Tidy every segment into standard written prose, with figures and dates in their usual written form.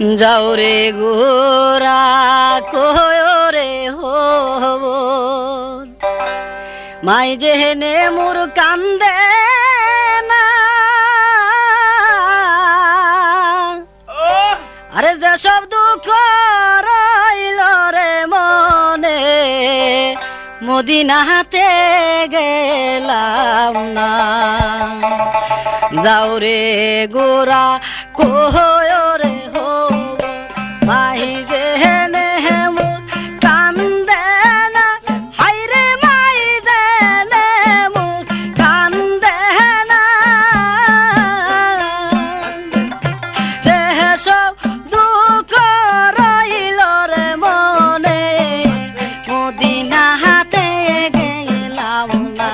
যাও রে গোরা কয় রে হব মাই যেহেনে মোর কান্দে না আরে যে সব দুঃখ রইল রে মনে মদিনাতে গেলাম না যাও রে গোরা কয় রে হব মাই যেহেনে মোর কান্দে না হাইরে মাই যেহেনে মোর কান্দে না দেহ সব দুঃখ রইল রে মনে মদিনাতে গেলাম না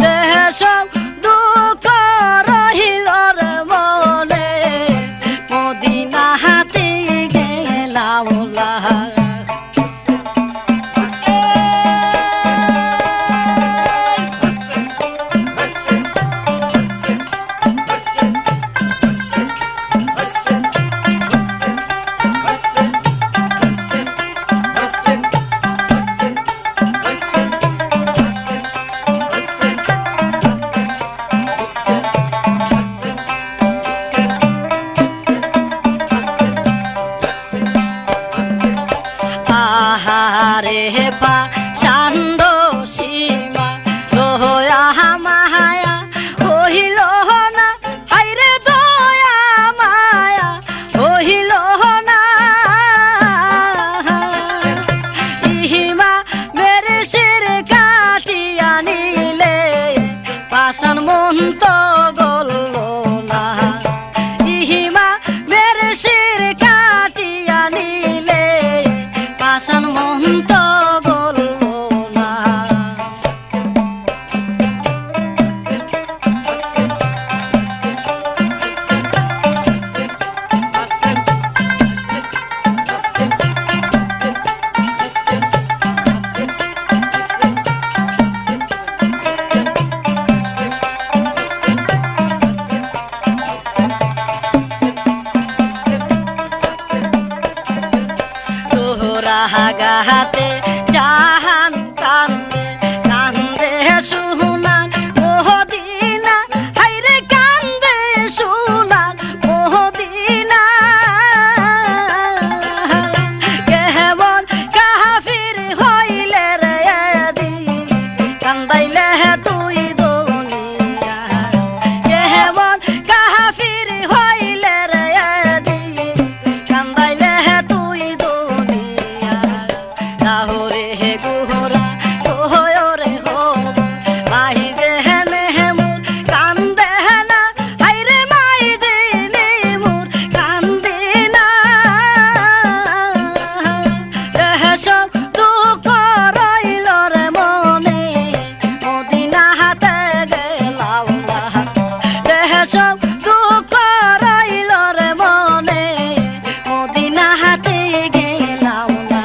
দেহ সব দুঃখ রইল রে মনে মদিনাতে গেলাম না আহারে পা সান্দ সীমা দয়া মায়া হইল না হাইরে দয়া মায়া হইল না ইহিমা মেরে শির কাটিয়া নিলে পাষাণ মন তো গলল না ইহিমা মেরে শির কাটিয়া নিলে পাষাণ মন তো গলল না তোরা গাহাতে জাহান কান্দে কান্দে সুনান মদিনা হাইরে কান্দে সুনান মদিনা কেমন কাফির হইলে রে দিন কান্দাইলে তুই দুনিয়া কেমন কাফির হইলে রে দিন কান্দাইলে তুই দুনিয়া তাহরে হে গোরা কয় রে হব মাই যেহেনে মোর কান্দে না হাইরে মাই যেহেনে মোর কান্দে না দেহ সব দুঃখ রইল রে মনে মদিনাতে গেলাম না দেহ সব দুঃখ রইল রে মনে মদিনাতে গেলাম না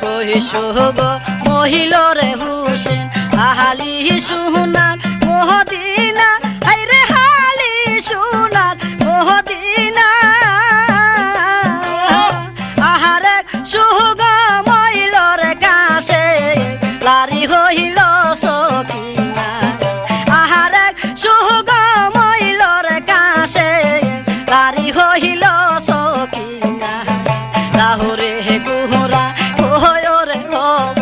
কহি সুগ মহিল রে হুসেন হালি সুনান মদিনা হাইরে হালি সুনান মদিনা আহারে সুগ মহিল রে কাছে লারি হইল সকিনা আহারে সুগ মহিল রে কাছে লারি হইল সকিনা তাহরে গোরা কয় রে হব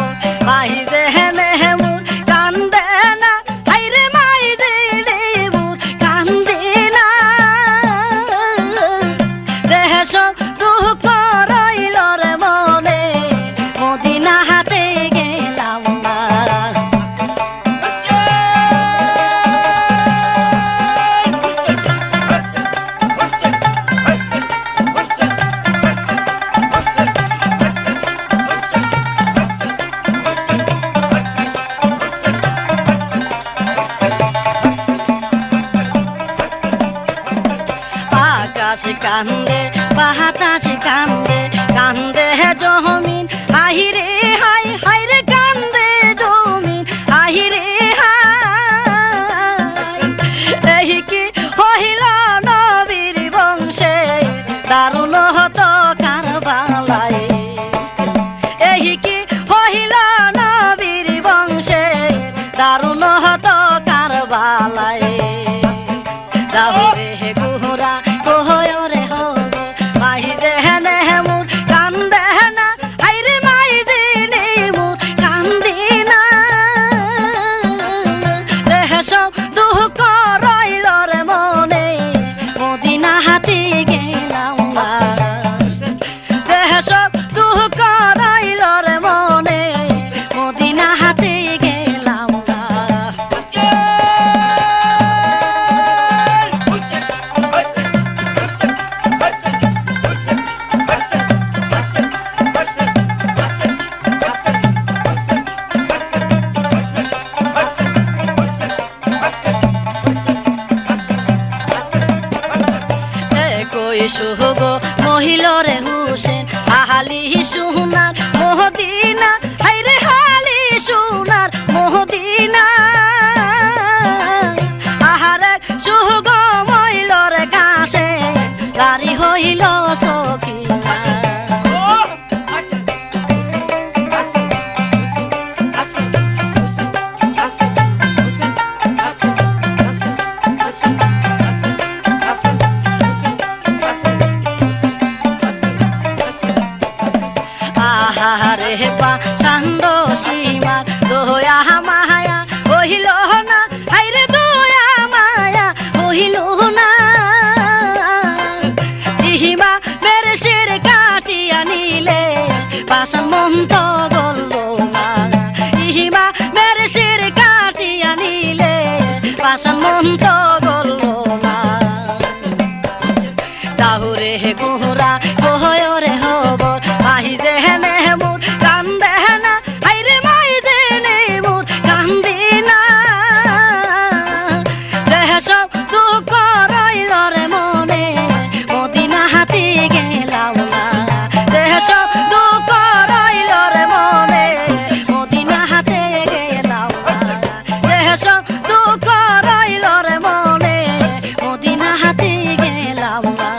মাই যেহেনে মোর কান্দে না হাইরে মাই যেহেনে মোর কান্দে না দেহ সব দুঃখ রইল রে মনে মদিনাতে গেলাম না বাতাস কান্দে বাতাস কান্দে কান্দে জমিন হাইরে হাই হাইরে কান্দে জমিন হাইরে হাই এই কি হইল নবীর বংশে দারুণ হতো কারবালাই এই কি হইল নবীর বংশে দারুণ হতো কারবালাই দাহুরে গুহরা কোহরে হব মাই দেহনে মুর কান্দে না হাইরে মাই দিনে মুর কান্দি না দেহ সব দুঃখ রইল রে মনে মদিনা হাতে গেলাম না দেহ সব দুঃখ রইল রে মনে মদিনা হাতে গেলাম না সুহগ মহিলরে হুসেন আহালি সুনার মহদিনা হাইরে হালি সুনার মহদিনা আহারে সুহগ মহিলরে কাছে গাড়ি হইল সখিনা আহারে পা সান্দ সীমা দোয়া মায়া হইল না হাইরে দোয়া মায়া হইল না ইহিমা মেরে শির কাটিয়া নিলে পাশান মন্ত গল্ল না ইহিমা মেরে শির কাটিয়া নিলে পাশান মন্ত গল্ল না দাহুরে গুহরা কোহরে হব মাই দেহনে মুর কান্দে না হাইরে মাই দেনে মুর কান্দি না দেহ সব দুঃখ রইল রে মনে মদিনা হাতে গেলাম না দেহ সব দুঃখ রইল রে মনে মদিনা হাতে গেলাম না দেহ সব দুঃখ রইল রে মনে মদিনা হাতে গেলাম না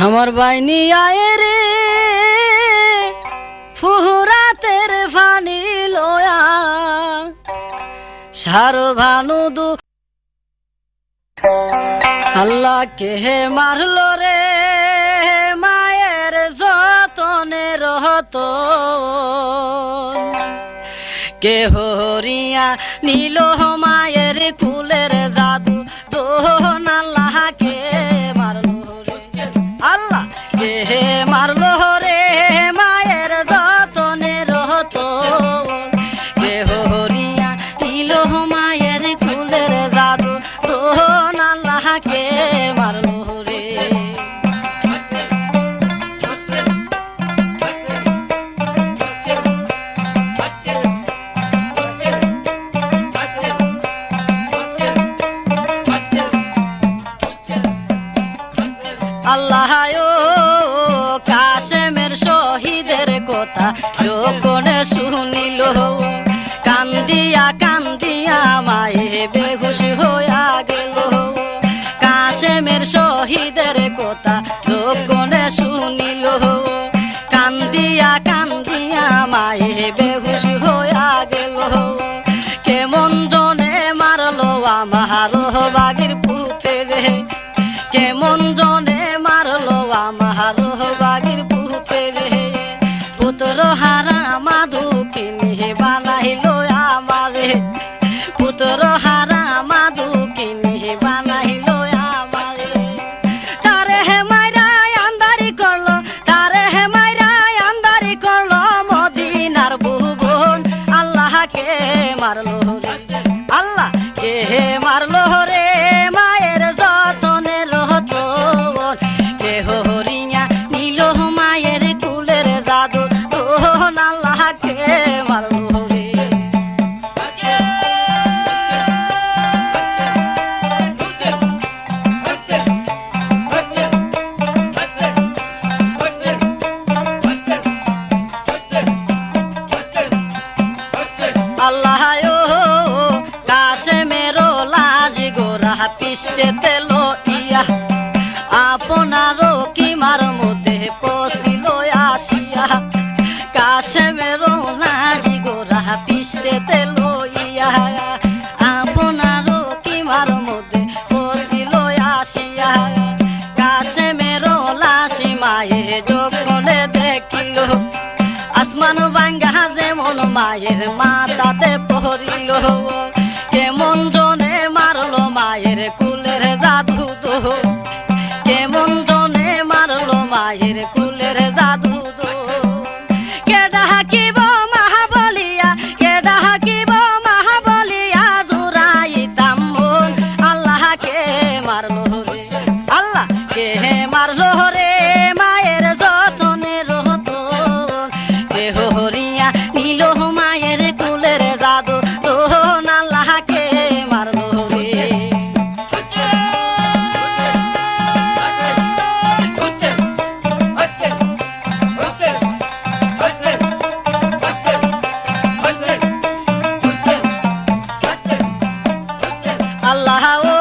আমার বাইনি আয়ে রে ফুরাতের ফানি লয়া সার ভানু দু আল্লাহ কে মারলো রে মায়ের যতনে রহত কে হরিয়া নীল মায়ের কুলের জাদু দোহন আল্লাহ কে মারলো রে আল্লাহ কে মারলো রে মায়ের যতনে রহত কে হরিয়া নীল মায়ের কুলের জাদু দোহন আল্লাহ কে মারলো রে আল্লাহ কাশেমের শহীদের কথা যখন শুনিল কান্দিয়া কান্দিয়া মায়ে বেহুশ হইয়া গেল কাশেমের শহীদের কথা যখন শুনিল কান্দিয়া কান্দিয়া মায়ে বেহুশ হইয়া গেল কেমন জনে মারলো আমার বাগির পুতে রে কেমন জনে মারলো আমার বাগির পুতে রে পুত্র হারা মাধু কিনে বানাইলো আমারে পুত্র হারা মাধু কিনে বানাইলো আমারে তারে হে মাইরা আন্দারি করলো তারে হে মাইরা আন্দারি করলো মদিনার ভুবন আল্লাহ কে মারলো রে আল্লাহ কে মারলো রে মায়ের যতনে রহত কে হরিয়া নীল মায়ের কুলের জাদু দোহন আল্লাহ কে মারলো রে পৃষ্ঠেতে লইয়া আপনারও কিমার মধ্যে পশিল আসিয়া কাশেমের লাজি গোরা পৃষ্ঠেতে লইয়া আপনারও কিমার মধ্যে পশিল আসিয়া কাশেমের লাশি মায়ে যখন দেখিল আসমান ভাঙ্গা যেমন মায়ের মাথাতে পড়িল কেমন জনে মারলো মায়ের কুলের জাদু দো কেমন জনে মারলো মায়ের কুলের জাদু দো কে ডাকিব মাহা বলিয়া কে ডাকিব মাহা বলিয়া জুরাইতাম মন আল্লাহকে মারলো রে আল্লাহ কে মারলো রে মায়ের যতনে রতন কে হরিয়া নিল মায়ের কুলের জাদু তোন আল্লাহকে মারলো রে আল্লাহ ও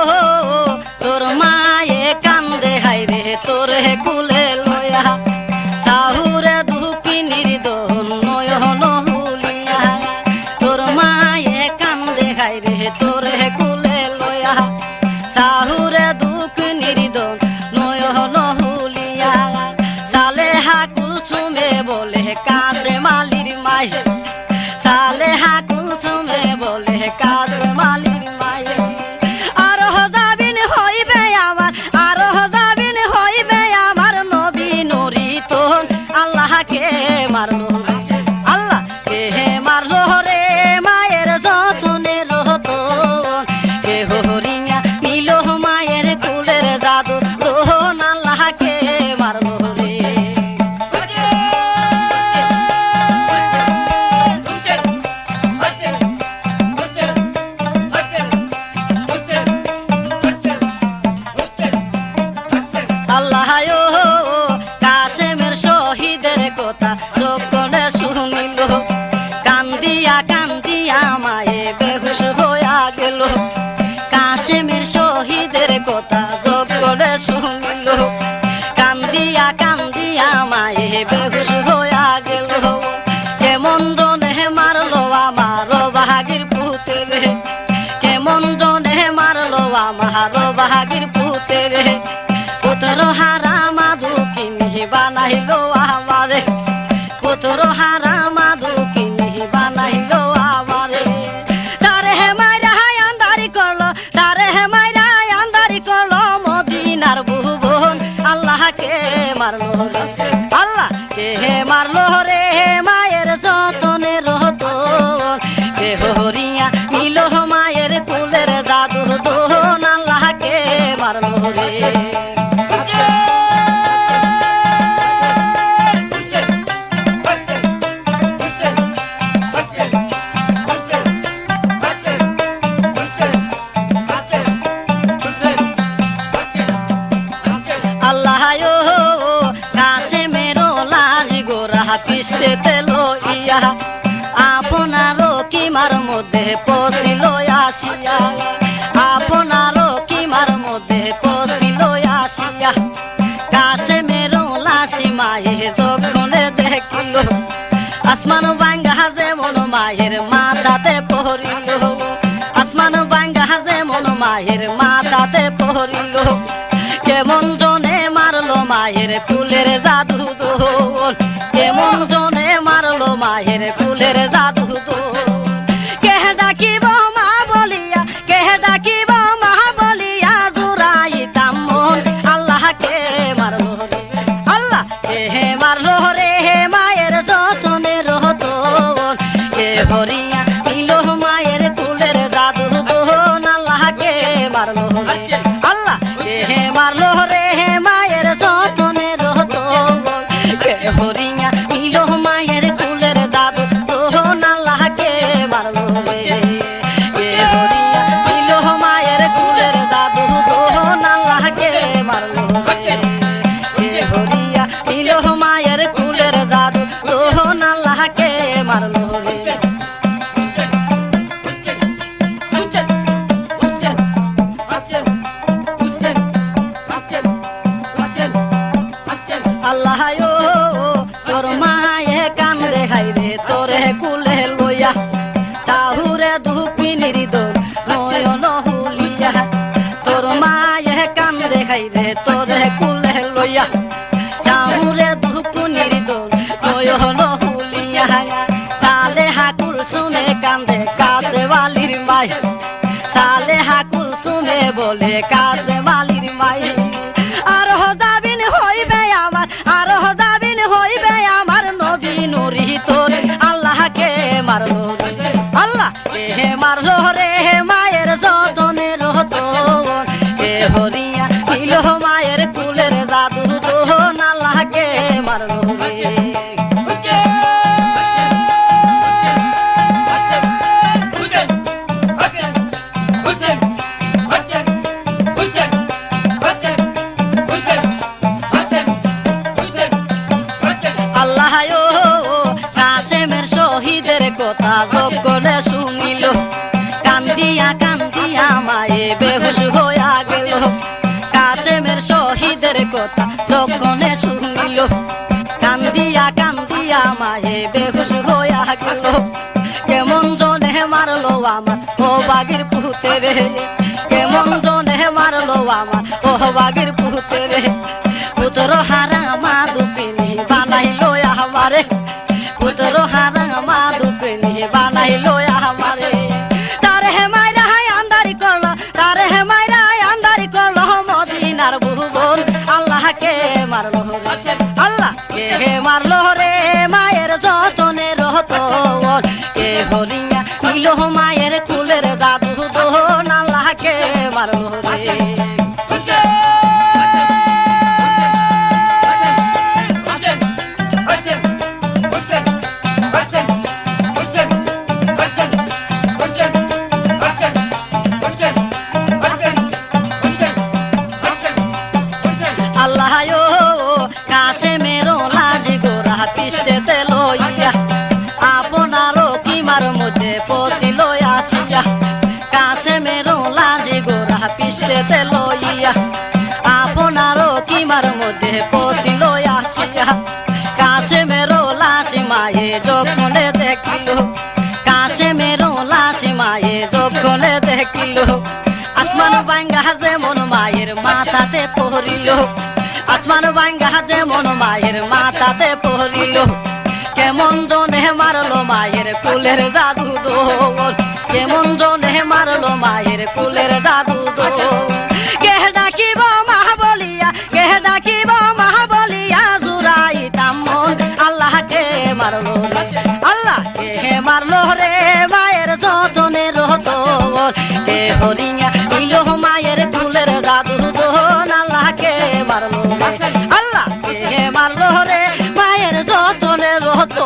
তোর মায়ে কান্দে হাইরে তোরে কুলে লয়া সাহুরে দুঃখী নির্দন নয়ন হুলিয়া তোর মায়ে কান্দে হাইরে তোরে কুলে লয়া সাহুরে দুঃখ নির্দন নয়ন হুলিয়া সালে হাকুল চুমে বলে কাশে মালির মায়ে সালে হাকুল চুমে বলে কাশে মালির মায়ে আরো যাবিন হইবে আমার আরো যাবিন হইবে আমার নবী নুরি তোন আল্লাহকে মারলো আল্লাহ কে মারলো রে মায়ের যতনে রতন কে হরিয়া নিল মায়ের কুলের জাদু তোন আল্লাহকে মারলো রে আল্লাহ ও কাশেমের শহীদের কথা যখন শুনিল কান্দিয়া কান্দিয়া মায়ে বেহুশ হইয়া গেল কাশেমের শহীদের কথা যখন শুনিল কান্দিয়া কান্দিয়া মায়ে বেহুশ হইয়া গেল কেমন জনে মারলো আমার বাহাগির পুতেরে কেমন জনে মারলো আমার বাহাগির পুতেরে পুত্র হারা মাধু কিনি বানাইলো আমারে পুত্র হারা মাধু কিনি বানাইলো আমারে তারে হে মাইরা আন্দারি করলো তারে হে মাইরা আন্দারি করলো মদিনার ভুবন আল্লাহকে মারলো রে আল্লাহ কে মারলো রে মায়ের যতনে রতন কে হরিয়া নিল মায়ের কুলের জাদু দোন আল্লাহকে মারলো রে আল্লাহ ও কাশেমের লাজ গোরা পৃষ্ঠেতে লইয়া আপনারও কিমার মধ্যে পশিল আসিয়া আপনারও কিমার মধ্যে পশিল আসিয়া কাশেমের লাশি মায়ে যখন দেখিল আসমান ভাঙ্গা যেমন মায়ের মাথাতে পড়িল আসমান ভাঙ্গা যেমন মায়ের মাথাতে পড়িল কেমন জনে মারলো মায়ের কুলের জাদু দোন কেমন জনে মারলো মায়ের কুলের জাদু দোন কে ডাকিব মা বলিয়া কে ডাকিব মা বলিয়া জুরাইতাম মন আল্লাহকে মারলো রে আল্লাহ কে মারলো রে মায়ের যতনে রতন কে হরিয়া নিল মায়ের কুলের জাদু দোন আল্লাহকে মারলো রে আল্লাহ কে মারলো রে মায়ের যতনে রতন কে হরিয়া নিল মায়ের কুলের জাদু দোন আল্লাহকে মারলো রে কে হরিয়া নিল মায়ের কুলের জাদু দোন আল্লাহকে মারলো রে কে হরিয়া নিল মায়ের কুলের জাদু দোন আল্লাহকে মারলো রে হাইরে তোরে কুলে লইয়া চাউরে দুকুনির দোল নয়ন হুলিয়া সালে হাকুল শুনে কান্দে কাছে বালির মাই সালে হাকুল শুনে বলে কাছে বালির মাই আর দাবিন হইবে আমার আর দাবিন হইবে আমার নবী নুরি তোর আল্লাহকে মারলো আল্লাহ কে মারলো রে মায়ের যতনে রতো কে হরিয়া দিল মায়ের কুলের জাদু দোহন আল্লাহকে মারলো রে শহীদের কথা যখন শুনিল কান্দিয়া কান্দিয়া মায়ে বেহুশ হইয়া গেল কাশেমের শহীদের কথা যখন শুনিল কান্দিয়া কান্দিয়া মায়ে বেহুশ হইয়া গেল কেমন জনে মারলো আমার ও বাগির পুতেরে কেমন জনে মারলো আমার ও বাগির পুতেরে পুত্র হারা মা দুপিনি বানাইলো আমারে পুত্র হারা মা দুপিনি বানাইলো আমারে তারে হে মাইরা হাই আন্দারি করলো তারে হে মাইরা হাই আন্দারি করলো মদিনার ভুবন আল্লাহকে মারলো আল্লাহ কে মারলো রে মায়ের যতনে রহতো কে হরিয়া নিল মায়ের কুলের জাদু দোহন আল্লাহকে মারলো রে পিষ্টেতে লইয়া আপনারও কিমার মধ্যে পশিল আসিয়া কাশেমেরও লাজি গোরা পিষ্টেতে লইয়া আপনারও কিমার মধ্যে পশিল আসিয়া কাশেমেরও লাশি মায়ে যখন দেখিল কাশেমেরও লাশি মায়ে যখন দেখিল আসমান বাঙ্গা যেমন মায়ের মাথাতে পড়িল আসমান বাঙ্গা যেমন মায়ের মাথাতে পড়িল কেমন জনে মারলো মায়ের কুলের জাদু দোল কেমন জনে মারলো মায়ের কুলের জাদু দোল কে ডাকিব মা বলিয়া কে ডাকিব মা বলিয়া জুরাইতাম মন আল্লাহকে মারলো রে আল্লাহ কে মারলো রে মায়ের যতনে রহতো কে হরিয়া দিল মায়ের কুলের জাদু দোল আল্লাহকে মারলো রে আল্লাহ কে মারলো রে মায়ের যতনে রহতো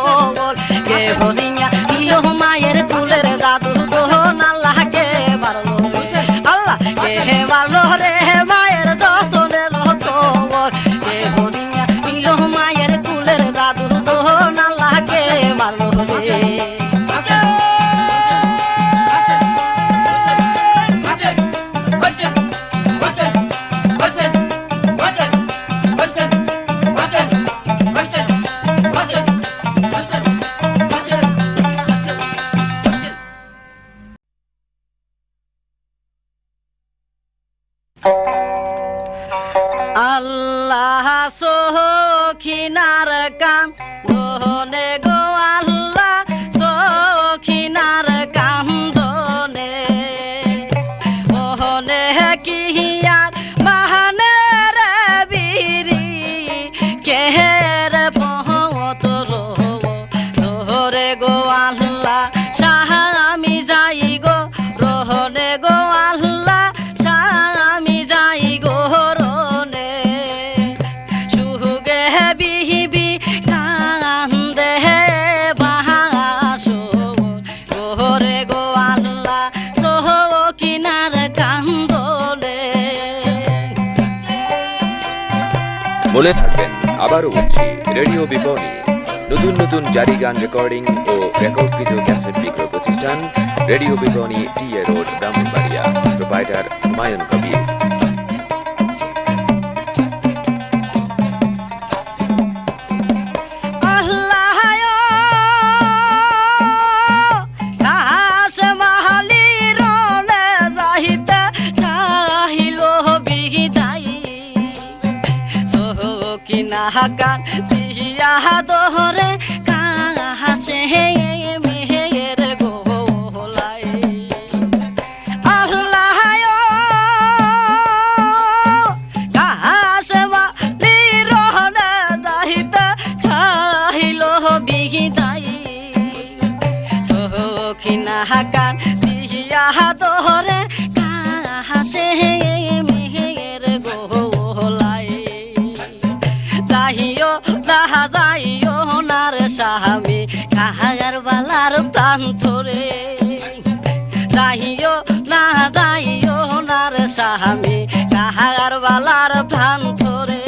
কে হরিয়া দিল মায়ের কুলের জাদু দোল আল্লাহকে মারলো রে আল্লাহ কে মারলো রে মায়ের যতনে রহতো কে হরিয়া দিল মায়ের কুলের জাদু দোল আল্লাহকে মারলো রে আল্লাহ সখিনার কান দনে গো আল্লাহ সখিনার কান্দনে ওহনে কিয়ার বাহানে রে বিরি কেহের পহত রহব তোরে গো আল্লাহ সাহামি যাই গো রহনে গো আল্লাহ সাহামি যাই গো বলে থাকবেন আবারও বলছি রেডিও বিপণী নতুন নতুন জারি গান রেকর্ডিং ও রেকর্ডকৃত ক্যাসেট বিক্রয় প্রতিষ্ঠান রেডিও বিপণী TA road Brahmanbaria proprietor Humayun Kabir চাহিল বিদায় কিনা কান দিয়া দোহরে কাছে মেহের গোলাই আল্লাহ কাছে বালি রহনে যাইতে চাইল বিদাই সখিনা কান দিয়া দোহরে কাছে মেহের গোলাই যাইও যাইও নার স্বামী কাহার বালার প্রান্তরে যাইও যাইও নার স্বামী কাহার বালার প্রান্তরে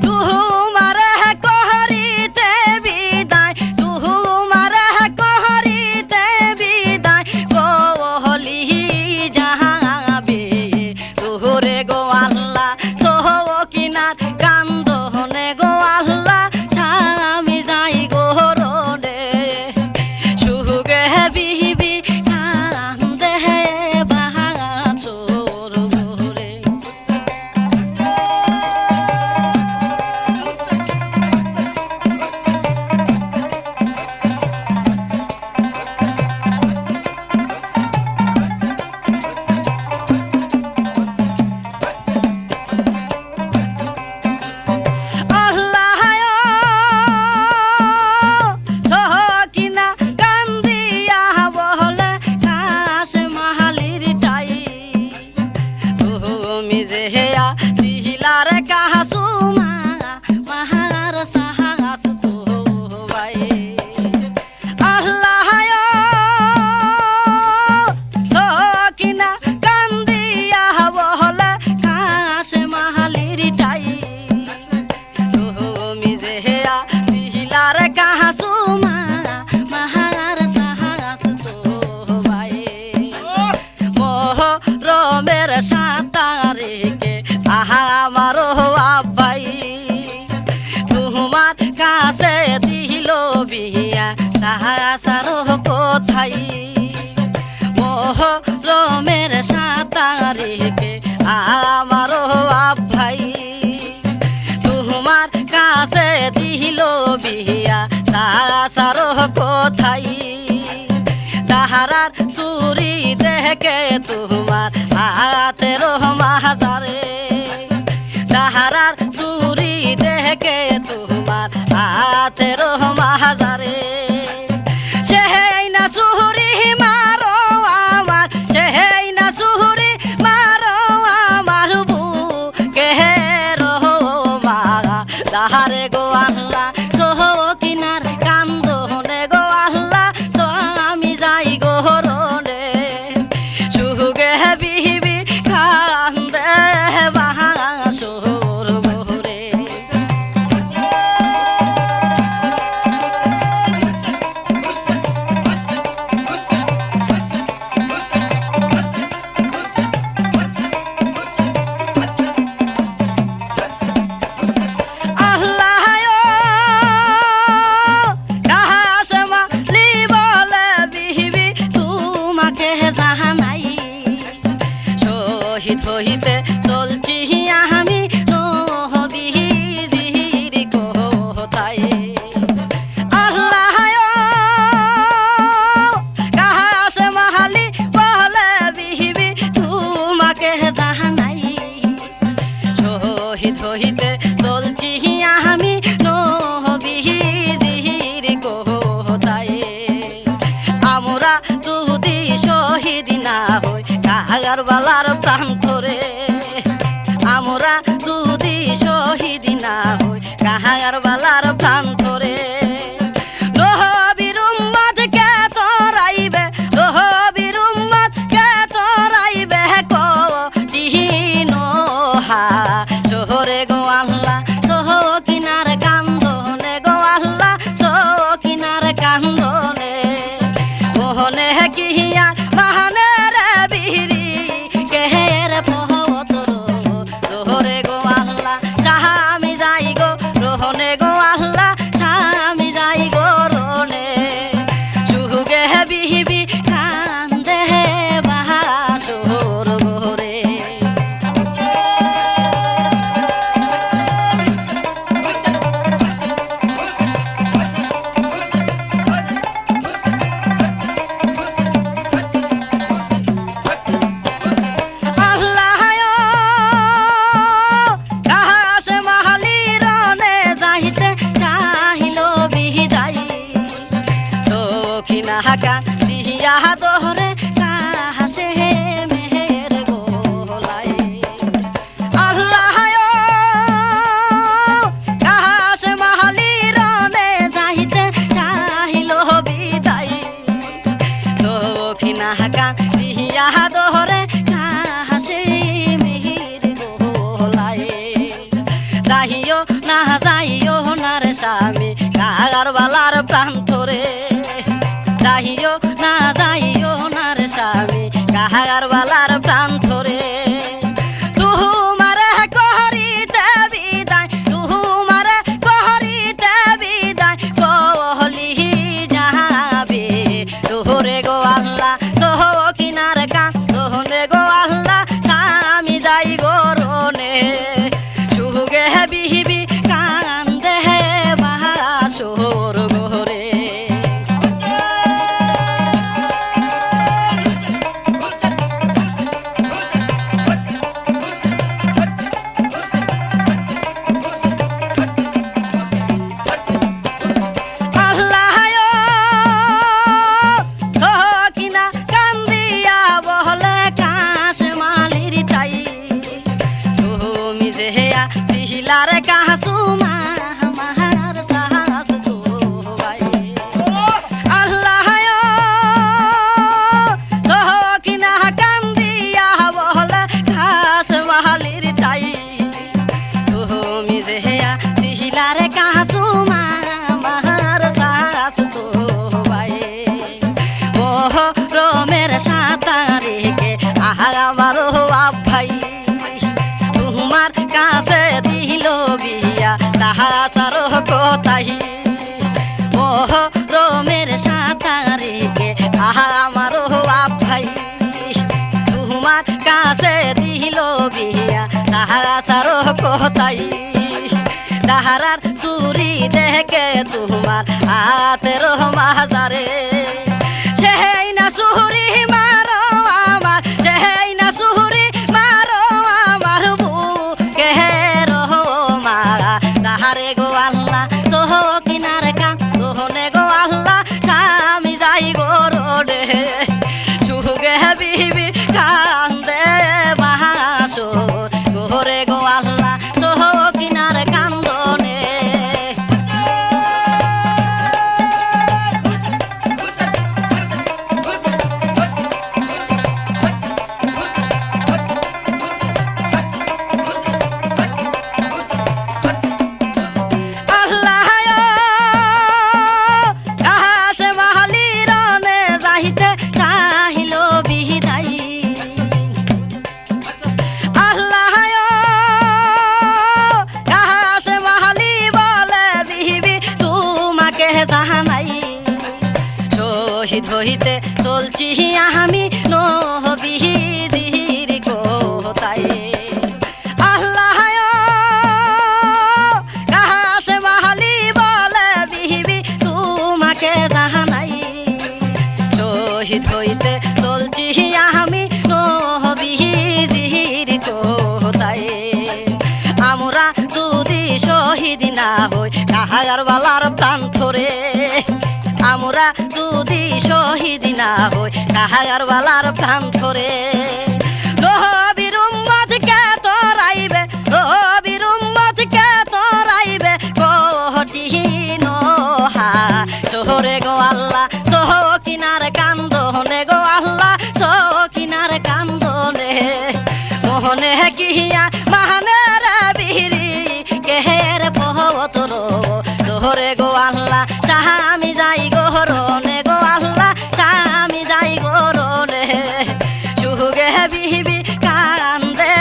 তুমারে কহরিতে বিদায় তুমারে কহরিতে বিদায় কহলি যাবে তোরে গো আল্লাহ সহকিনার কান্দনে গো আল্লাহ স্বামী যাই গো রোডে সুগে বিবি কান্দে বাহাচোর ঘরে আল্লাহ সহকিনা কান্দিয়া বলে কাশ মাহালির টাই তুমি যে হেয়া সিহিলার কাহাসু মাহার সাহাস তো ভাই আল্লাহ সহকিনা কান্দিয়া বলে কাশ মাহালির টাই তুমি যে হেয়া সিহিলার কাহাসু মাহার সাহাস তো ভাই মোহরমের 7 তারিখে আমার আব্বাই তোমার কাছে দিল বিয়া সাহাসার কোথায় মোহরমের 7 তারিখে আমার আব্বাই তোমার কাছে দিল বিয়া সাসার কোথায় তাহারার চুরি দেখে তোমার হাতের মাহাজারে তাহারার চুরি দেখে তোমার হাতের মাহাজারে সেই না চুরি মারো আমার সেই না চুরি মারো আমার বুকে মারা তাহারে গো আল্লাহ সহকিনার কান্দনে গো আল্লাহ স্বামী যাই গো রোডে সুগে বিবি কান্দে বাহাচোর ঘরে আল্লাহ কাহাস মালি বলে বিবি তোমাকে জানাই শহীদ হইতে চলছি আমি নবীজির কোথায় আল্লাহ কাহাস মালি বলে বিবি তোমাকে জানাই শহীদ হইতে চলছি আমি নবীজির কোথায় আমরা যদি শহীদ না হই কাহার বালার প্রান্তরে আমরা যদি শহীদ না হই কাহার বালার প্রান্তরে নবীর উম্মত কে তোরাইবে নবীর উম্মত কে তোরাইবে কঠিন শহরে গো আল্লাহ সহকিনার কান্দনে গো আল্লাহ সহকিনার কান্দনে মোহনে কিয়া মাহানে রে বিহিরি কেহের পহতর শহরে গো আল্লাহ স্বামী যাই গো রোহনে গো আল্লাহ কাহাগার বালার প্রান্তরে যাইও না রে স্বামী কাহাগার বালার প্রান্তরে তুমারে কহরিতে বিদায় তুমারে কহরিতে বিদায় কহলি যাবে তোরে গো আল্লাহ কিনার কান তোহনে গো আল্লাহ স্বামী যাই গো রনে সুগে বিহিবি কান্দে বাসর গোরে सिहिलारे कासुमा हमार सास तो भाई अल्लाह यो तो किना कांदिया बोले खास वालिर चाई तुमी जेया सिहिलारे कासुमा हमार सास तो भाई मोह रोमेर सातारे के आहामारो भाई তোমার কাছে দিল বিয়া তাহার কোথায় ওহ রোমের সাঁতারিকে আমার ভাই তোমার কাছে দিল বিয়া তাহার কোথায় তাহার চুরি দেখে তোমার হাতের মাজারে সেই না চুরি মারো আমার সেই না চুরি মারো আমার তাহারে গো আল্লাহ সোহ কিনার কান তোহনে গো আল্লাহ স্বামী যাই গো রোডে সুগে বিবি কান্দে বাহাসর গোরে গো আল্লাহ সোহ কিনার কান্দনে শহীদ হইতে চলছি আমি নবীর কোথায় আল্লাহ কাছে মাহালি বলে বিবি তোমাকে জানাই শহীদ হইতে চলছি আমি নবীর কোথায় আমরা যদি শহীদ না হই কাহাগার বালার প্রান্তরে আমরা যদি শহীদ না হই কাহাগার বালার প্রান্তরে নবীর উম্মত কে তোরাইবে নবীর উম্মত কে তোরাইবে কঠিন শহরে গো আল্লাহ সহ কিনার কান্দনে গো আল্লাহ সহ কিনার কান্দনে মোহনে কিয়া মাহানের বিহিরি কেহের পহতর তোহরে গো আল্লাহ স্বামী যাই গরনে গো আল্লাহ স্বামী যাই গরনে সুগে বিহিবি কান্দে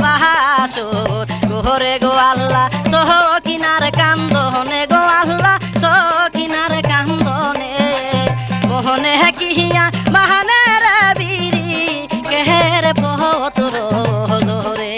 বাহাসর গোরে গো আল্লাহ সহ কিনার কান্দনে গো আল্লাহ সহ কিনার কান্দনে মোহনে কিয়া মাহানের বিরি কেহের পহতর ধরে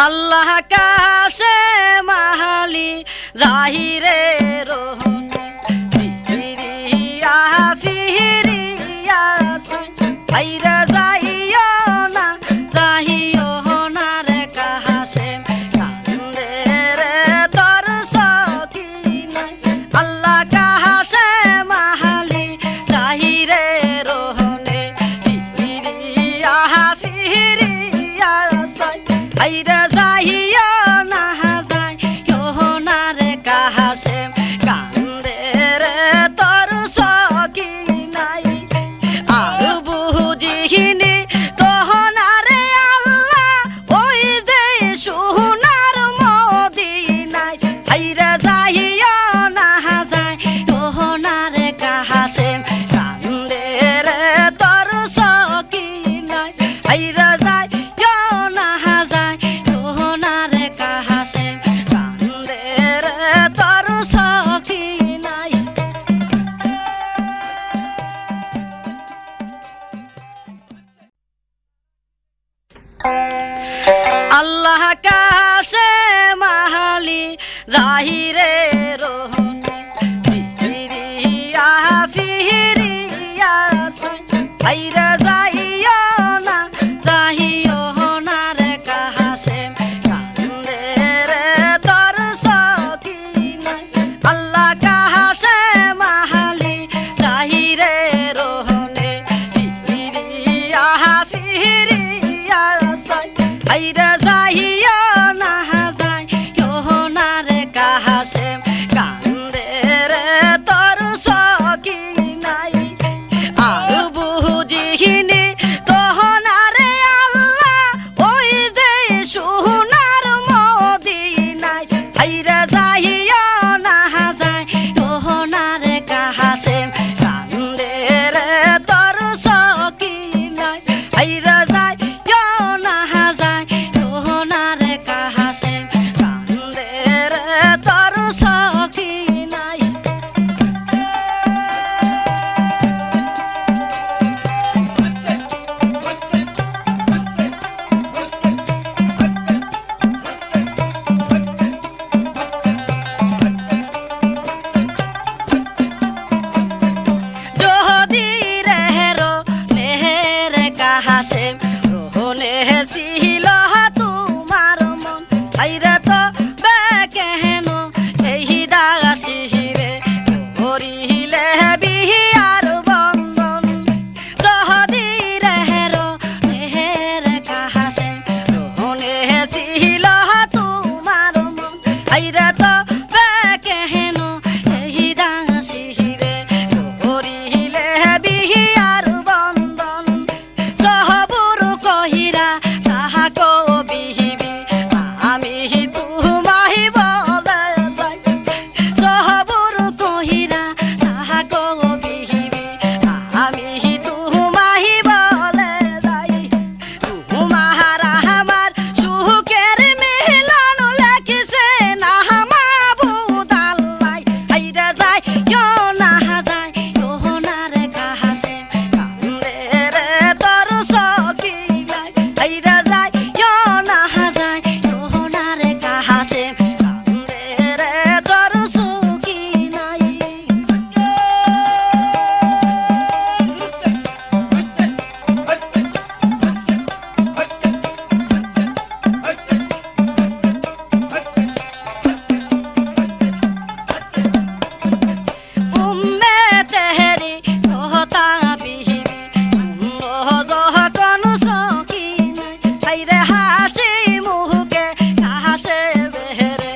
আল্লাহ কাছে মাহালি জাহিরে রোহনে ফিরিয়া ফিরিয়া আইরা যাইও না রে কাহাসে কান্দে রে তোর সকিনা আল্লাহ কাহাসে মাহালি জাহিরে রোহনে ফিরিয়া ফিরিয়া আইরা যাইও না যাইও বুঝিনি তখন আরে আল্লাহ ওই যে সোনার মদিনায় হাইরা যাইও না যায় তখন আরে কাহাসে কান্দে রে তোর সকিনায় হাইরা যাইও না যায় তখন আরে কাহাসে কান্দে রে তোর সকিনায় আল্লাহ কাছে মাহালি জাহিরে রোহনে ফিরিয়া ফিরিয়া হাইরা যাইও না যাইও না রে কাহাসে কান্দে রে তোর সকিনায় আল্লাহ কাহাসে মাহালি জাহিরে রোহনে ফিরিয়া ফিরিয়া হাইরা যাইও না যায় কেহনার কাহাসে কান্দে রে তোর সকিনাই আর বুঝিনি তখন আরে আল্লাহ ওই যে সোনার মদিনায় হাইরা যাইও না যায় কেহনার কাহাসে কান্দে রে তোর সকিনাই হাইরা যাইও না যায় সোনার কাহাসে কান্দে রে তোর সকিনাই যদি রেহরো মেহের কাহাসে রোহনে ছিল তোমার মন হাইরে তো বেকেন এই দাসিরে করিলে বিহার বন্ধন যদি রেহরো মেহের কাহাসে রোহনে ছিল তোমার মন হাইরে তো বেকেন এই দাসিরে করিলে বিহার বন্ধন সহবুর কহিরা তাহা কবিবি আমি তুমাহি বলে যাই সহবুর কহিরা তাহা কবিবি আমি তুমাহি বলে যাই তোমার আমার সুখের মিলন লেখিছে না মাহবুব আল্লাহ হাইরা যায় না যায় তোহনার কাহাসে কান্দে রে তোর সকিনাই হাইরা যায় না যায় তোহনার কাহাসে কান্দে রে তোর সকিনাই উম্মে তেহরি সোহতা বিহিবি যখন সকিনাই হাইরে হাসি মুহকে কাহাসে বেহেরে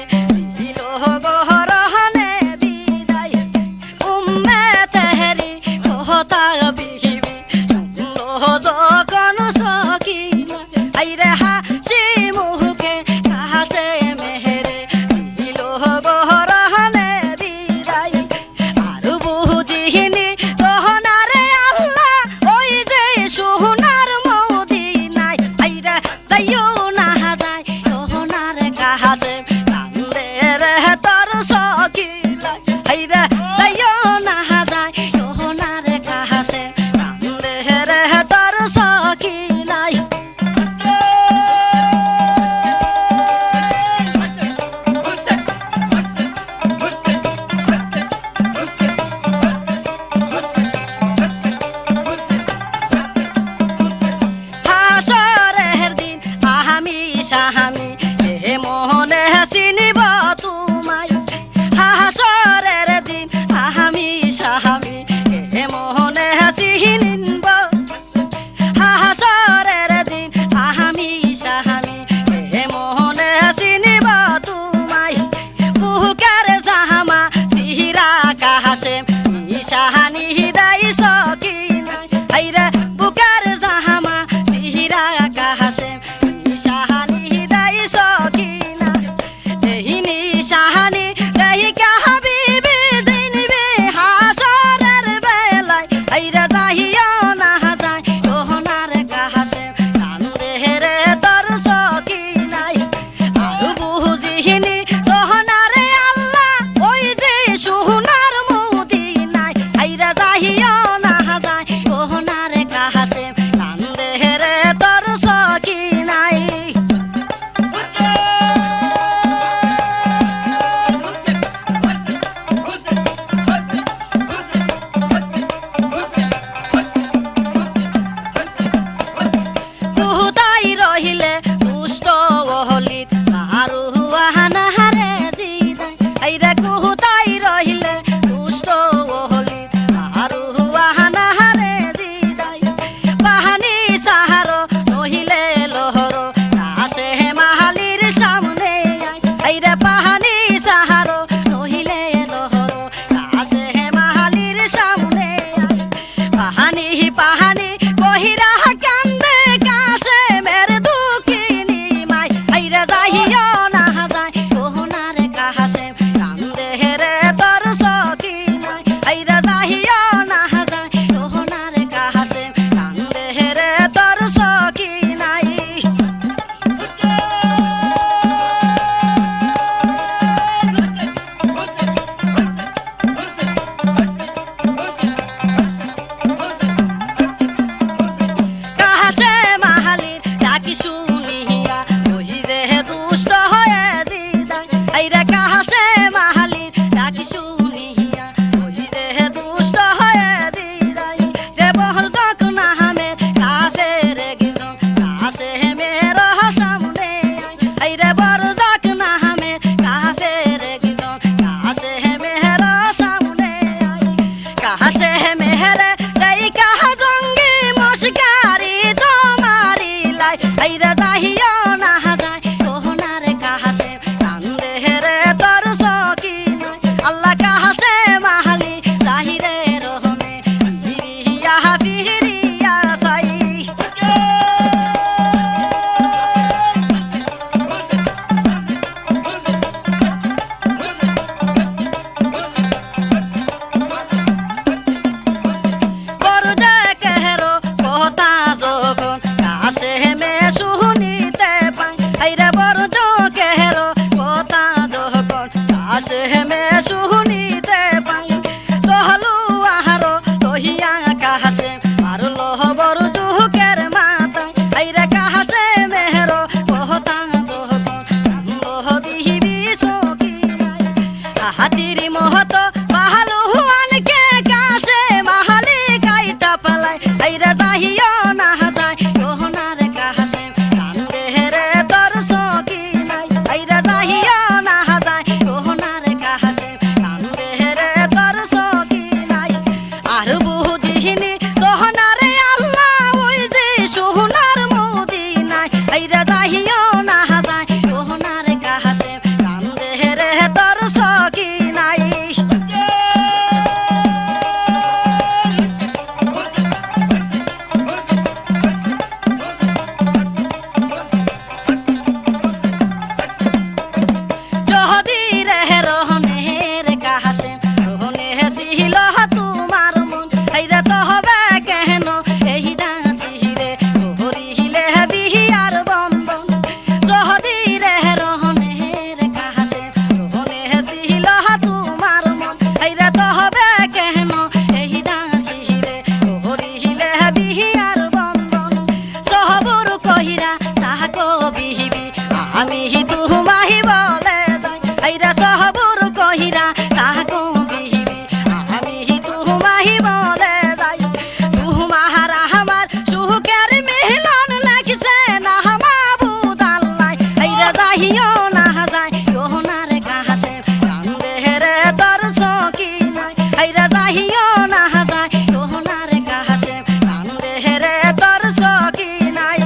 দিল গহরহনে বিদায় উম্মে তেহরি সোহতা বিহিবি যখন সকিনাই হাইরে হাসি মুহকে কাহাসে মেহেরে দিল গহরহনে বিদায় আর বুঝিনি তখন আরে আল্লাহ ওই যে সোনার মদিনায় হাইরা যাইও না যায় তখন আরে কাহাসে কান্দে রে তোর সকিনাই হাইরা যাইও না যায় তখন আরে কাহাসে কান্দে রে তোর সকিনাই কাহাসে কান্দে রে তোর সখী নাই কুহুতাই রহিলে দুষ্ট ওহলিত তাহারু আহানা হারে জিদাই আইরে কুহুতাই রহিলে দুষ্ট ওহলিত তাহারু আহানা হারে জিদাই পাহানি সাহারো নহিলে লোহর কাছে মাহালির সামনে আইরে পাহানি সাহারো নহিলে লোহর কাছে মাহালির সামনে পাহানি পাহানি কহিরা কান্দে কাছে মের দুঃখিনী মাই আইরে যাইও না যায় ওহনার কাহাসে কান্দে রে তোর সখী নাই আইরে যাইও না যায় ওহনার কাহাসে কান্দে রে তোর সখী নাই কাহাসে মাহালির ডাকি শুনিয়া ওই যে দুষ্ট হয়ে দিদাই আইরে কাহাসে মাহালির ডাকি শুনিয়া ওই যে দুষ্ট হয়ে দিদাই যে বহর দক না হামে কাফের গিজন কাছে মের সামনে আইরে বর দক না হামে কাফের গিজন কাছে মের সামনে কাহাসে মেহরে দেই কাহা জঙ্গি মশকারি তোমারি লাই আইরে দাহিও না যায় ওহনার কাহাসে কান্দে রে তোর সখী নাই আল্লাহ কাহাসে মাহালি দাহিরে রহমে ফিরিয়া ফিরিয়া যাই বরজে কেহরো কথা যখন কাছে মে শুনিতে পাই আইরে বরজ কেহরো কথা যখন কাছে মে শুনিতে পাই তহলু আহারো লহিয়া কাহাসে আর লহ বরজ কের মাতাই আইরে কাহাসে মেহরো কথা যখন লহ বিহিবি সখী নাই হাতির মহত পাহালু আনকে কাছে মাহালি কাইটা পালাই আইরে যাইও না যায় ওহনার কাহাসে কান্দে রে তোর সখী নাই আইরে যাইও না যায় ওহনার কাহাসে কান্দে রে তোর সখী নাই আর বুঝিনি তোহনারে আল্লাহ ওই যে সোহনার মদিনায় আইরে যাইও না যায় ওহনার কাহাসে কান্দে রে তোর সখী নাই যদি রে রহনের কাহাসে রহনে ছিল তোমার মন আইরে তো হবে কেন এই দাঁচিরে হরিলে বিহিয়ার বন্ধন যদি রে রহনের কাহাসে রহনে ছিল তোমার মন আইরে তো হবে কেন এই দাঁচিরে হরিলে বিহিয়ার বন্ধন সহবর কহিরা তাহাকো বিহিবি আমি তুমাহি বলে যাই আইরা সহবর কহিরা তাহাকো বিহিবি আমি তুমাহি বলে যাই তুমাহারা আমার সুখের মিলন লাগছে না মাবুদ আল্লাহ আইরা যাইও না যায় ওহনার কাহাসে কান্দে রে তোর সখী নাই আইরা যাইও না যায় ওহনার কাহাসে কান্দে রে তোর সখী নাই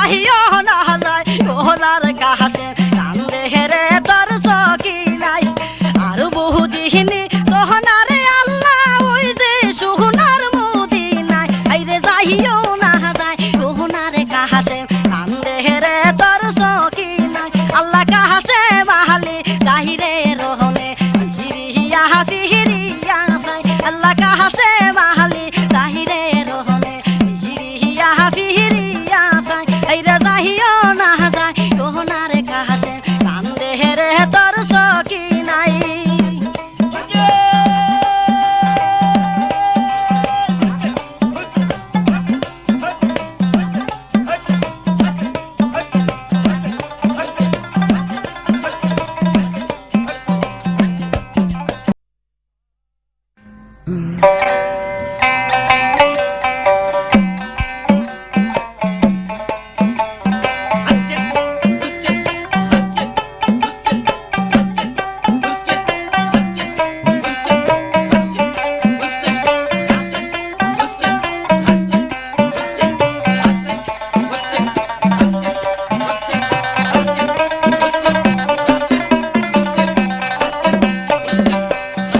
যাইও না যাই ওলার কাছে কান্দে রে তোর সকি নাই আর বহু দিহিনী তোহনারে আল্লাহ ওই যে সোনার মদিনায় আইরে যাইও না যাই ওহনারে কাছে কান্দে রে তোর সকি নাই আল্লাহ কাছে বাহালি যাহিরে রহনে ফিরিয়া ফিরিয়া যাই আল্লাহ কাছে বাহালি যাহিরে রহনে ফিরিয়া ফিরিয়া যাই আইরে যাইও না যাই ওহনারে কাছে কান্দে রে তোর সকি নাই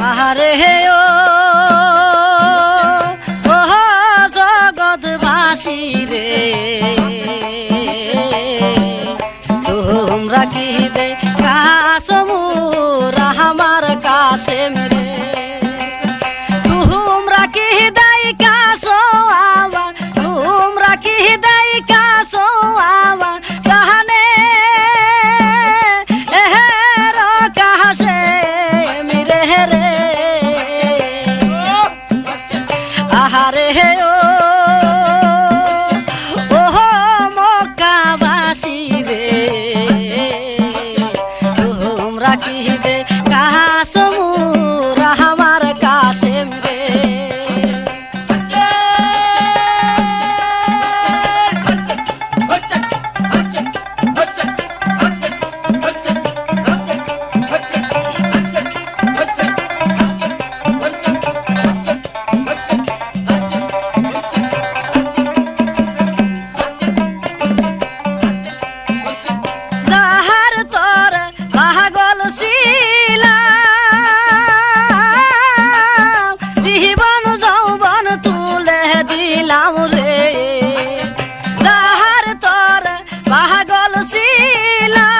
আহারে ও জগৎবাসী রে তোমরা কি দে কাসমুর আমার কাছে রে তোমরা কি দেয় কাছো আমার তোমরা কি দেয় কাছো আমার কাহানে কাছে মিরে রে আহারে ও মক্কাবাসী রে তোমরা কি দে কাসমুর আমার কাছে রে যাহার তোর পাগল ছিলাম জীবন যৌবন তুলে দিলাম রে যাহার তোর পাগল ছিলাম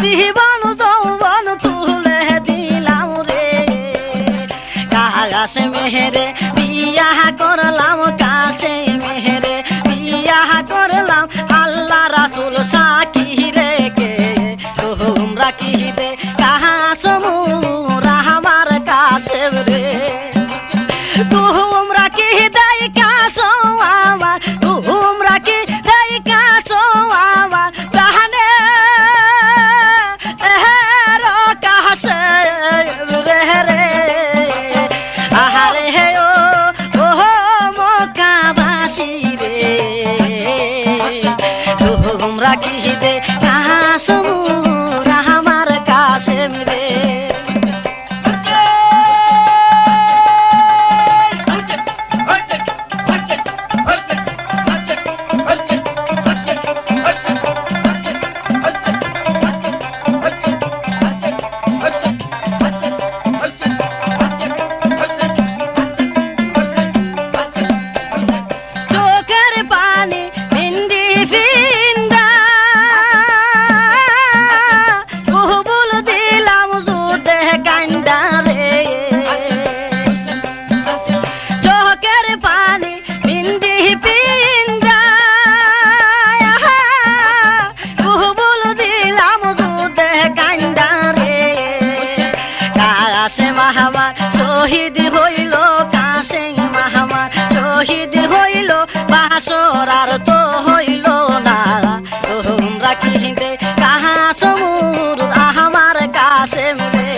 জীবন যৌবন তুলে দিলাম রে কাছে মেহেরে বিয়া করলাম কাছে মেহেরে বিয়া করলাম আল্লাহ রাসূল সাকি রে কে তোমরা কি দে কাসমুর আমার কাছে রে তোমরা কি দেয় কাছো আমার তোমরা কি দেয় কাছো আমার প্রাণে কাছে রে রে আহারে ও মক্কাবাসী রে তোমরা কি দে কাসমুর আমার কাছে রে চোখের পানি বিন্দি ফিন্দা কবুল দিলাম যুদ্ধে কান্দা রে চোখের পানি বিন্দি ফিন্দা কবুল দিলাম যুদ্ধে কান্দা রে কাছে মাহমা শহীদ হইল কাছে মাহমা শহীদ হইল বাসর আর তো হইল না তোমরা কি দে কাসমুর আমার কাছে রে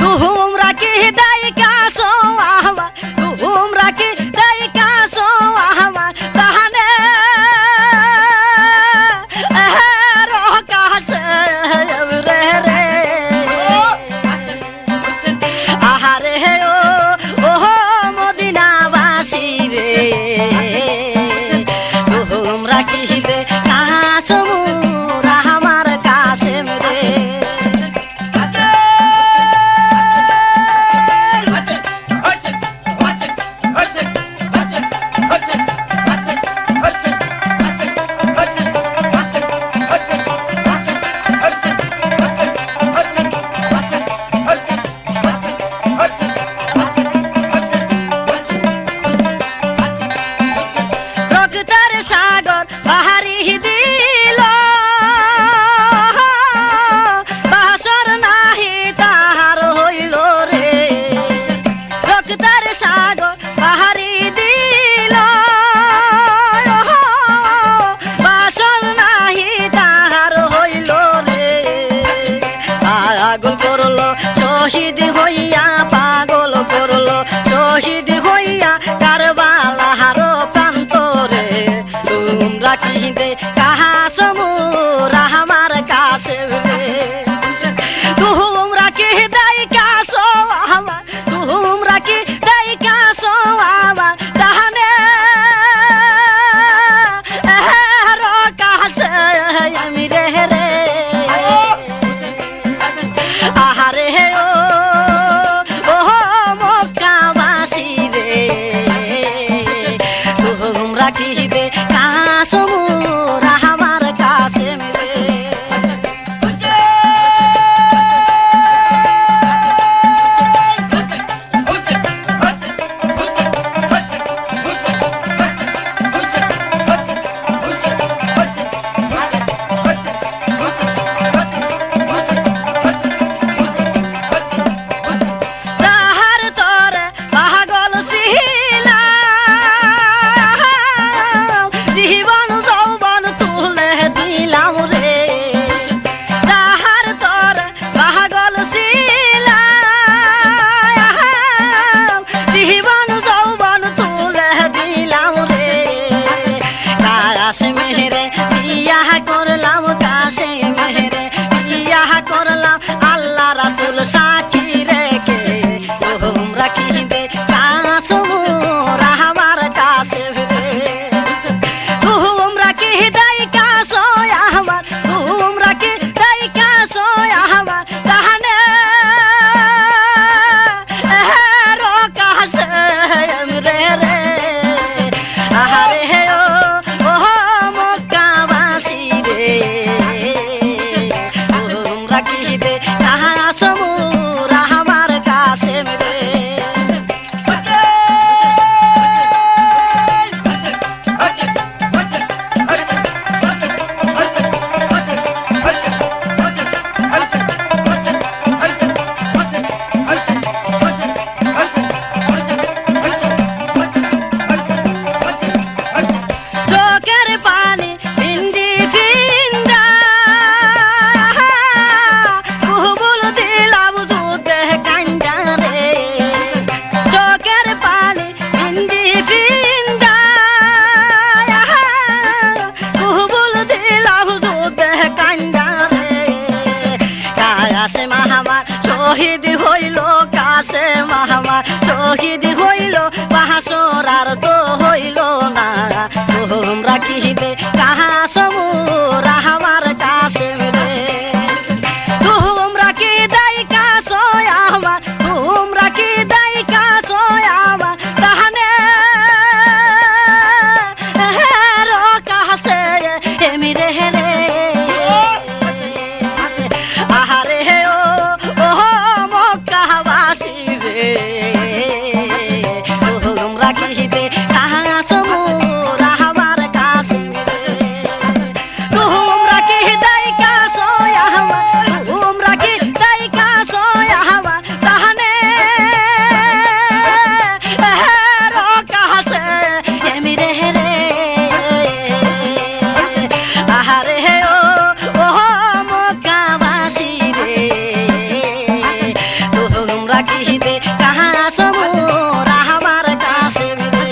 তোমরা কি দেয় কাছো আমার তোমরা কি দেয় কাছো আমার প্রাণে কাছে রে রে আহারে ও মদিনাবাসী রে সাগর বাহারি দিল বাসর নাহি তাহার হইল রে রক্তের সাগর বাহারি দিল বাসর নাহি তাহার হইল রে পাগল করলো শহীদ হইয়া পাগল করলো শহীদ হইয়া কারবালার প্রান্তরে তোমরা কি দে কাহা সমুর আমার কাছে তোমরা কি দেয় কাছো আমার তোমরা কি দেয় কাছো আমার জানে কাছে আমি রে রে আহারে ও মক্কাবাসী রে তোমরা কি দে কাসমুর আমার কাছে রে তাহার তোরে পাগল ছিলাম জীবন যৌবন তুলে দিলাম রে তাহার তোরে পাগল ছিলাম জীবন যৌবন তুলে দিলাম রে কাশে মেরে বিয়া করলাম কাশে মেরে বিয়া করলাম আল্লাহ রাসূল সাক্ষী রেখে তোমরা কি দে কাসমুর আমার কাছে রে তোমরা কি দেয় কাছো আমার তোমরা কি দেয় কাছো আমার জানে কাছে রে রে আহারে ও মক্কাবাসী রে তোমরা কি দে কাসমুর আমার কাছে রে চোখের পানি বিন্দি ফিন্দা কুবুল দিলাম দুধে কান্দা রে চোখের পানি বিন্দি ফিন্দা কুবুল দিলাম দুধে কান্দা রে কাশে মাহামার শহীদ হইল কাশে মাহামার শহীদ হইল বাহাসর আর তো হইল না তোমরা কি দে কাসমুর আমার কাছে রে তোমরা কি দেয় কাছো আমার তোমরা কি দেয় কাছো আমার জানে কাছে এমি রে রে আহারে ও মক্কাবাসী রে তোমরা কি দে কাসমুর আমার কাছে রে তোমরা কি দেয় কাছো আমার তোমরা কি দেয় কাছো আমার জানে কাছে এমি রে রে আহারে ও মক্কাবাসী রে তোমরা কি দে কাসমুর আমার কাছে রে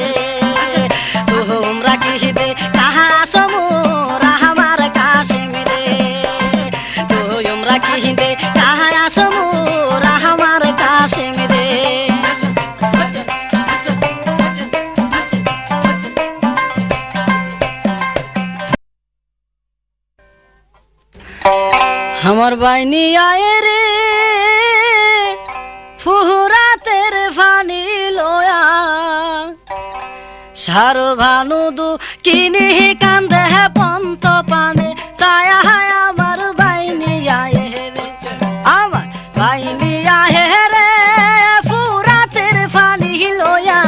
তোমরা কি দে কাসমুর আমার কাছে রে তোমরা কি দে কাসমুর আমার কাছে রে আমার বাইনি আয়ে রে ফুরাতের ফানি লয়া সারো ভানু দু কিনি কান্দে পন্ত পানে ছায়া আমার বাইনি আয়ে রে আমার বাইনি আয়ে রে ফুরাতের ফানি লয়া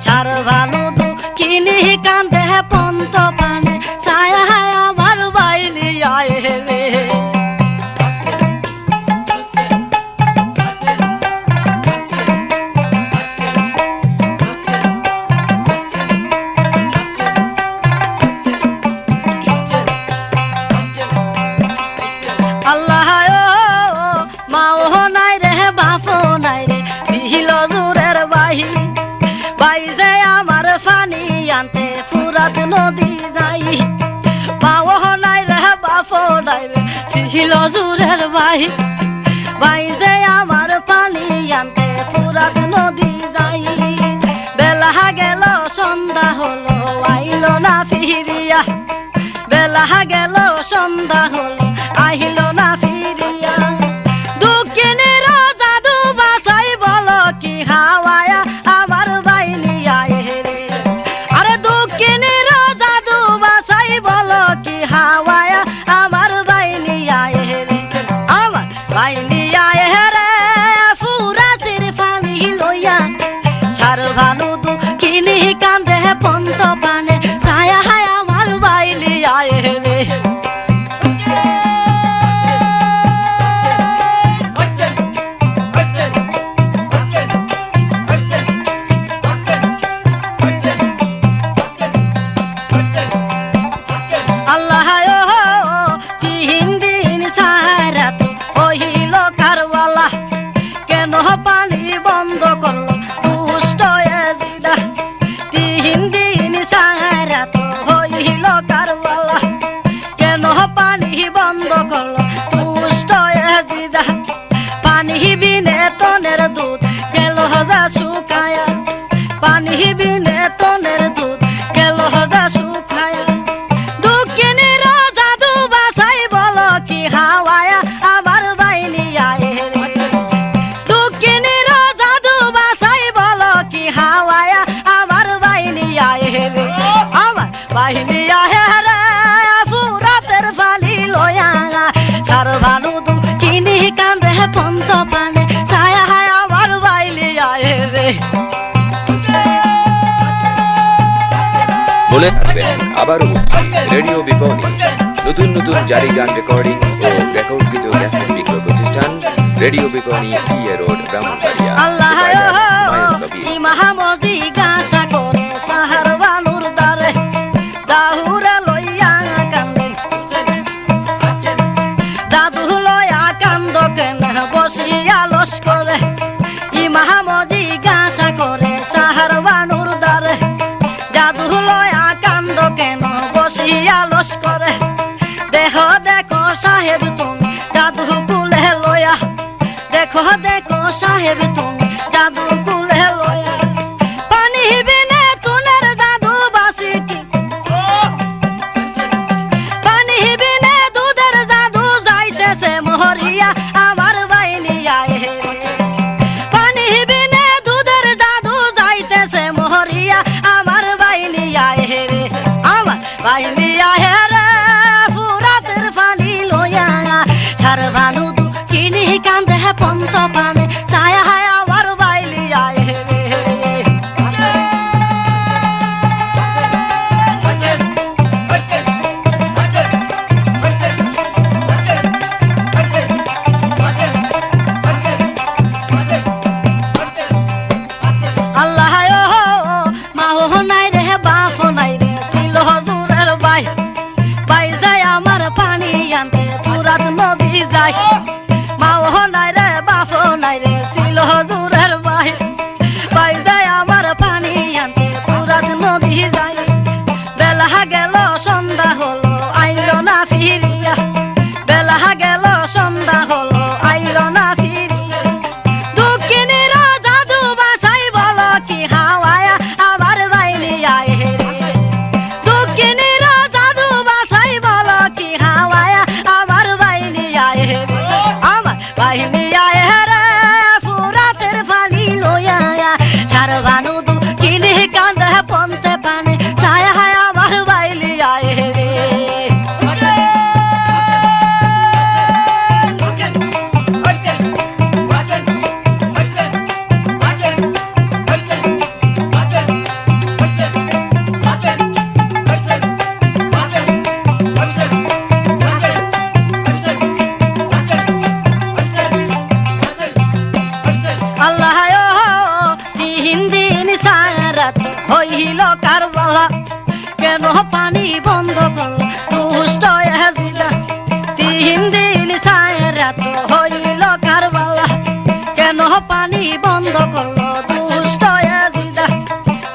সারো ভানু দু কিনি কান্দে পন্ত ফুরাত নদী যাই বাও নাই রে বাপ নাই রে ছিল জুরের ভাই ভাই যে আমার পানি আনতে ফুরাত নদী যাই বেলা গেল সন্ধ্যা হলো আইল না ফিরিয়া বেলা গেল সন্ধ্যা হলো আইল না ফিরিয়া দুঃখিনীর জাদু বাসাই বলো কি হাওয়ায়া আমার বাইনি আয় রে আরে দুঃখিনীর জাদু বাসাই বলো কি হাওয়ায়া আমার বাইনি আয় রে আমার বাইনি আয় রে ফুরাতের পানি লইয়া সার ভানু দুঃখিনী কান্দে পন্ত পানে ছায়া হায় আমার বাইনি আয় রে পানি বন্ধ করলো দুষ্ট এজিদা 3 দিন সারা তো হইল কারবালা কেন পানি বন্ধ করলো দুষ্ট এজিদা পানি বিনে তনের দুধ গেল যা শুকায়া পানি বিনে তনের দুধ গেল যা শুকায়া দুঃখিনীর জাদু বাসাই বলো কি হাওয়ায়া আমার বাইনি আয় রে হাওয়ায়া আমার বাইনি আয় রে আমার বাইনি আয় রে ফুরাতের পানি লয়া সার ভানু দুঃখিনী কান্দে পন্ত পানে ছায়া হায় আমার বাইনি আয় রে মনে রাখবেন আবারও রেডিও বিপণী নতুন নতুন জারি গান রেকর্ডিং ও রেকর্ডকৃত ক্যাসেট বিক্রয় প্রতিষ্ঠান রেডিও বিপণী টিএ রোড ব্রাহ্মণবাড়িয়া আল্লাহ মহামজি গাছা করে সাহার বানুর দারে দাহুরে লইয়া কান্দে দাদু লইয়া কান্দ কেন বসিয়া লস করে ই মহামজি গাছা করে সাহার বানুর দারে দাদু লইয়া কান্দ কেন বসিয়া লস করে দেহ দেখো সাহেব তুমি জাদু কুলে লয়া দেখো দেখো সাহেব তুমি জাদু কুলে লয়া পানি বিনে তুনের জাদু বাসি পানি বিনে দুধের জাদু যাইতেছে মহরিয়া আমার বাইনি আয় রে পানি বিনে দুধের জাদু যাইতেছে মহরিয়া আমার বাইনি আয় রে আমার বাইনি আয় রে ফুরাতের পানি লয়া সার ভানু দুঃখিনী কান্দে পন্ত পানে ছায়া হায় আমার বাইনি আয় রে আল্লাহ মাও নাই রে বাপ নাই রে ছিল দূরের ভাই ভাই যায় আমার পানি আনতে ফুরাত নদী যায় মাও নাই রে বাপ নাই রে ছিল দূরের ভাই ভাই যায় আমার পানি আনতে ফুরাত নদী যায় বেলা গেল সন্ধ্যা হলো আইল না ফিরিয়া বেলা গেল সন্ধ্যা হলো আইল না ফিরিয়া দুঃখিনীর জাদু বাসাই বলো কি হাওয়ায়া আমার বাইনি আয় রে দুঃখিনীর জাদু বাসাই বলো কি হাওয়ায়া আমার বাইনি আয় রে আমার বাইনি আয় রে ফুরাতের পানি লয়া সার ভানু দুঃখিনী কান্দে পন্তে পানে ছায়া হায় আমার বাইনি আয় রে আল্লাহ 3 দিন সারা হইল কারবালা কেন পানি বন্ধ করলো দুষ্ট এজিদা 3 দিন সারা হইল কারবালা কেন পানি বন্ধ করলো দুষ্ট এজিদা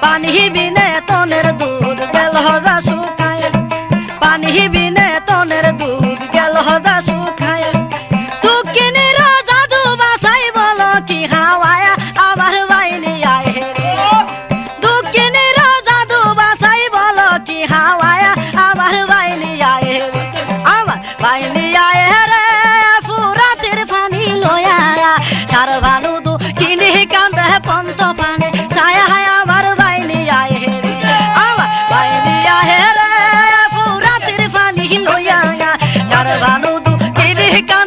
পানি বিনে তনের দুধ গেল গেল যা শুকায় পানি বিনে তনের দুধ গেল যা শুকায় দুঃখিনীর জাদু বাসাই বলো কি হাওয়ায়া আমার বাইনি আয় রে দুঃখিনীর জাদু বাসাই বলো কি হাওয়ায়া আমার বাইনি আয় রে আমার বাইনি আয় রে ফুরাতের পানি লয়া সার ভানু দুঃখিনী কান্দে পন্ত পানে ছায়া আমার বাইনি আয় রে আমার বাইনি আয় রে ফুরাতের পানি লয়া সার ভানু দুঃখিনী কান্দে